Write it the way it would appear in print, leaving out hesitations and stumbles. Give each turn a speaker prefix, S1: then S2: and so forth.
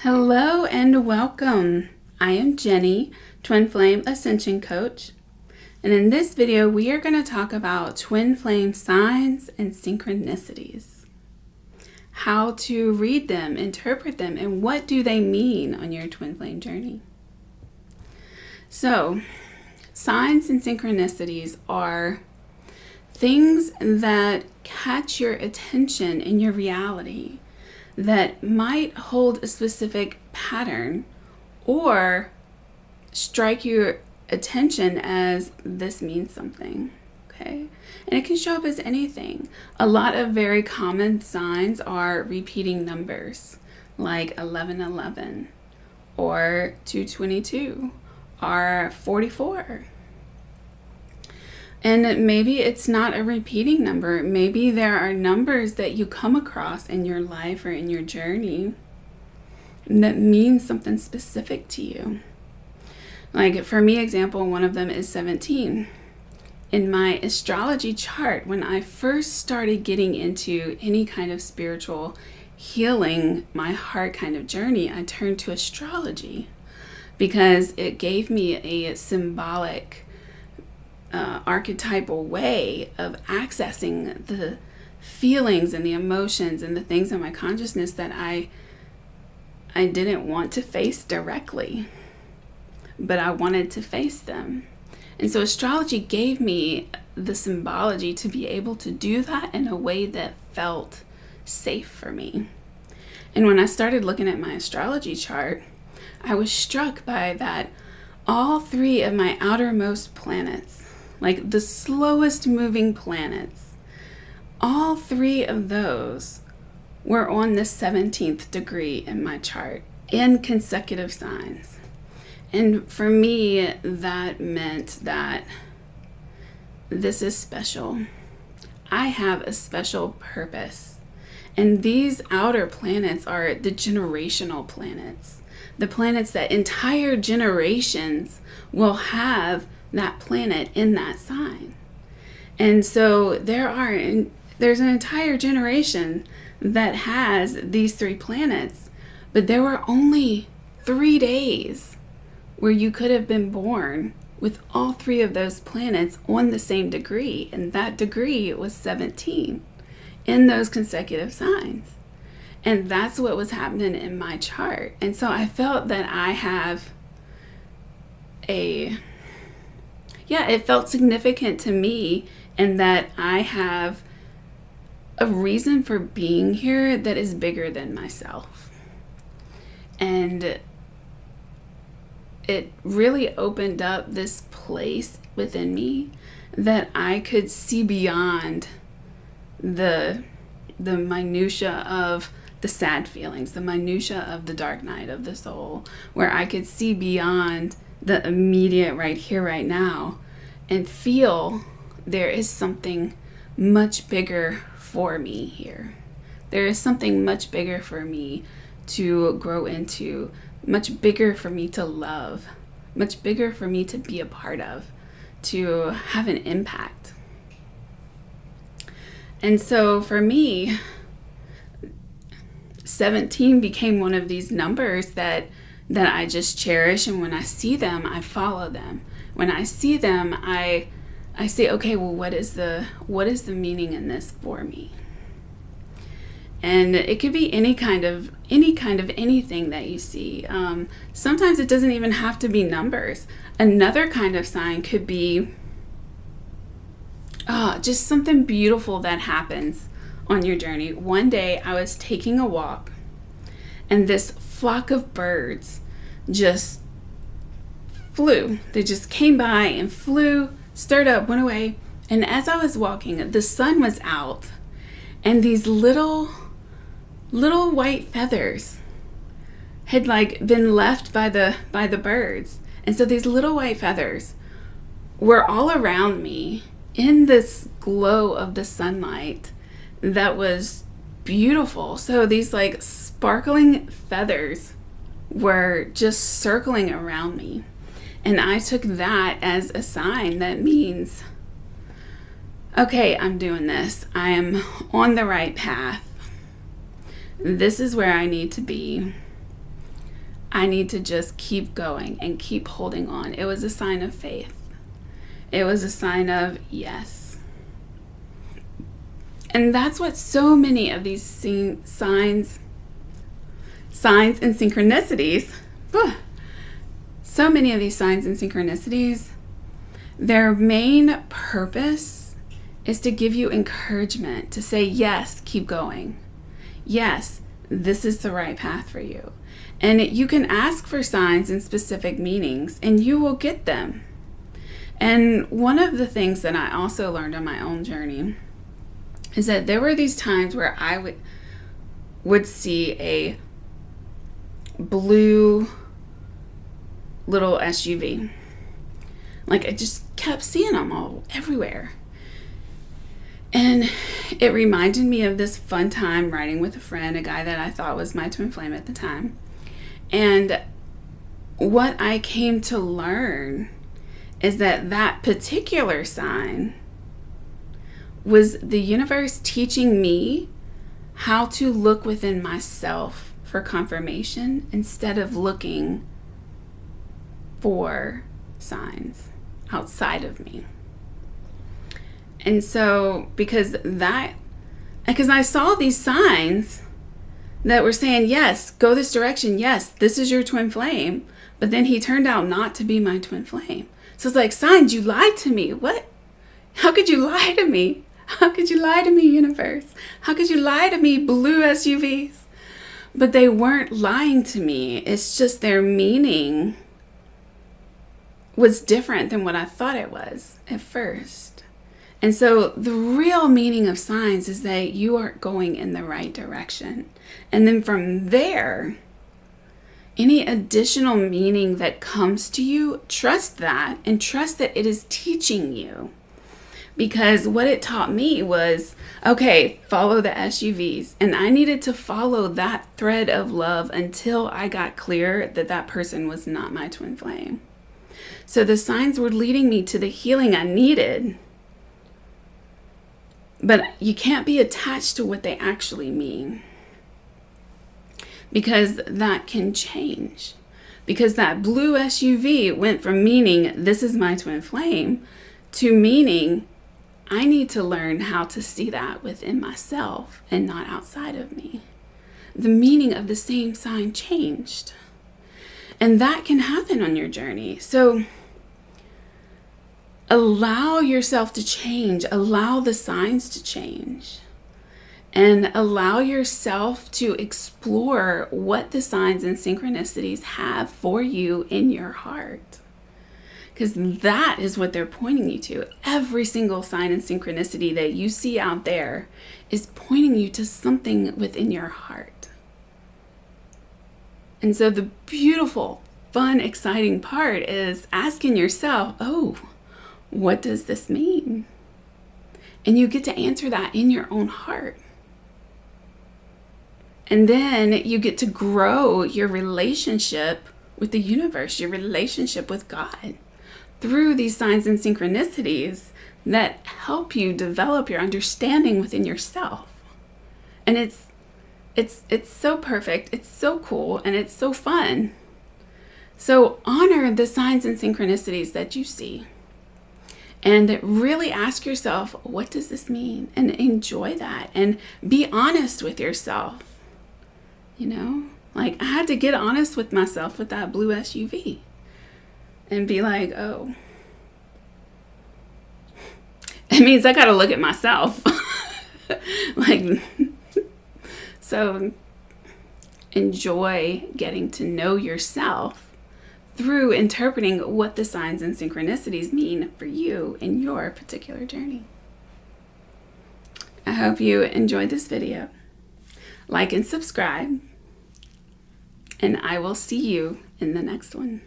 S1: Hello and welcome. I am Jenny, Twin Flame Ascension Coach, and in this video we are going to talk about twin flame signs and synchronicities. How to read them, interpret them, and what do they mean on your twin flame journey. So, signs and synchronicities are things that catch your attention in your reality that might hold a specific pattern or strike your attention as this means something, okay? And it can show up as anything. A lot of very common signs are repeating numbers like 1111 or 222 or 44. And maybe it's not a repeating number. Maybe there are numbers that you come across in your life or in your journey that means something specific to you. Like for me, example, one of them is 17. In my astrology chart, when I first started getting into any kind of spiritual healing, my heart kind of journey, I turned to astrology because it gave me a symbolic archetypal way of accessing the feelings and the emotions and the things in my consciousness that I didn't want to face directly, but I wanted to face them. And so astrology gave me the symbology to be able to do that in a way that felt safe for me. And when I started looking at my astrology chart, I was struck by that all three of my outermost planets, like the slowest moving planets, all three of those were on the 17th degree in my chart in consecutive signs. And for me, that meant that this is special. I have a special purpose. And these outer planets are the generational planets, the planets that entire generations will have that planet in that sign. And so there's an entire generation that has these three planets, but there were only 3 days where you could have been born with all three of those planets on the same degree, and that degree was 17 in those consecutive signs. And that's what was happening in my chart. And so I felt that I have it felt significant to me, and that I have a reason for being here that is bigger than myself. And it really opened up this place within me that I could see beyond the minutia of the sad feelings, the minutia of the dark night of the soul, where I could see beyond the immediate right here, right now, and feel there is something much bigger for me here. There is something much bigger for me to grow into, much bigger for me to love, much bigger for me to be a part of, to have an impact. And so for me, 17 became one of these numbers that I just cherish, and when I see them, I follow them. When I see them, I say, okay, well, what is the meaning in this for me? And it could be any kind of anything that you see. Sometimes it doesn't even have to be numbers. Another kind of sign could be just something beautiful that happens on your journey. One day I was taking a walk, and this flock of birds just flew. They just came by and flew, stirred up, went away. And as I was walking, the sun was out, and these little white feathers had been left by the birds. And so these little white feathers were all around me in this glow of the sunlight that was beautiful. So these sparkling feathers were just circling around me. And I took that as a sign that means, okay, I'm doing this. I am on the right path. This is where I need to be. I need to just keep going and keep holding on. It was a sign of faith. It was a sign of yes. And that's what so many of these signs and synchronicities, so many of these signs and synchronicities, their main purpose is to give you encouragement, to say, yes, keep going. Yes, this is the right path for you. And you can ask for signs and specific meanings, and you will get them. And one of the things that I also learned on my own journey is that there were these times where I would see a blue little SUV. Like, I just kept seeing them all everywhere. And it reminded me of this fun time riding with a friend, a guy that I thought was my twin flame at the time. And what I came to learn is that that particular sign was the universe teaching me how to look within myself for confirmation instead of looking for signs outside of me. And so because I saw these signs that were saying, yes, go this direction. Yes, this is your twin flame. But then he turned out not to be my twin flame. So it's like, signs, you lied to me. What? How could you lie to me? How could you lie to me, universe? How could you lie to me, blue SUVs? But they weren't lying to me. It's just their meaning was different than what I thought it was at first. And so the real meaning of signs is that you are going in the right direction. And then from there, any additional meaning that comes to you, trust that and trust that it is teaching you. Because what it taught me was, okay, follow the SUVs. And I needed to follow that thread of love until I got clear that that person was not my twin flame. So the signs were leading me to the healing I needed. But you can't be attached to what they actually mean. Because that can change. Because that blue SUV went from meaning, this is my twin flame, to meaning, I need to learn how to see that within myself and not outside of me. The meaning of the same sign changed. And that can happen on your journey. So allow yourself to change. Allow the signs to change. And allow yourself to explore what the signs and synchronicities have for you in your heart. Because that is what they're pointing you to. Every single sign and synchronicity that you see out there is pointing you to something within your heart. And so the beautiful, fun, exciting part is asking yourself, oh, what does this mean? And you get to answer that in your own heart. And then you get to grow your relationship with the universe, your relationship with God, through these signs and synchronicities that help you develop your understanding within yourself. And it's so perfect, it's so cool, and it's so fun. So honor the signs and synchronicities that you see. And really ask yourself, what does this mean? And enjoy that. And be honest with yourself. You know, like I had to get honest with myself with that blue SUV and be like, oh, it means I got to look at myself. Like, so enjoy getting to know yourself through interpreting what the signs and synchronicities mean for you in your particular journey. I hope you enjoyed this video. Like and subscribe, and I will see you in the next one.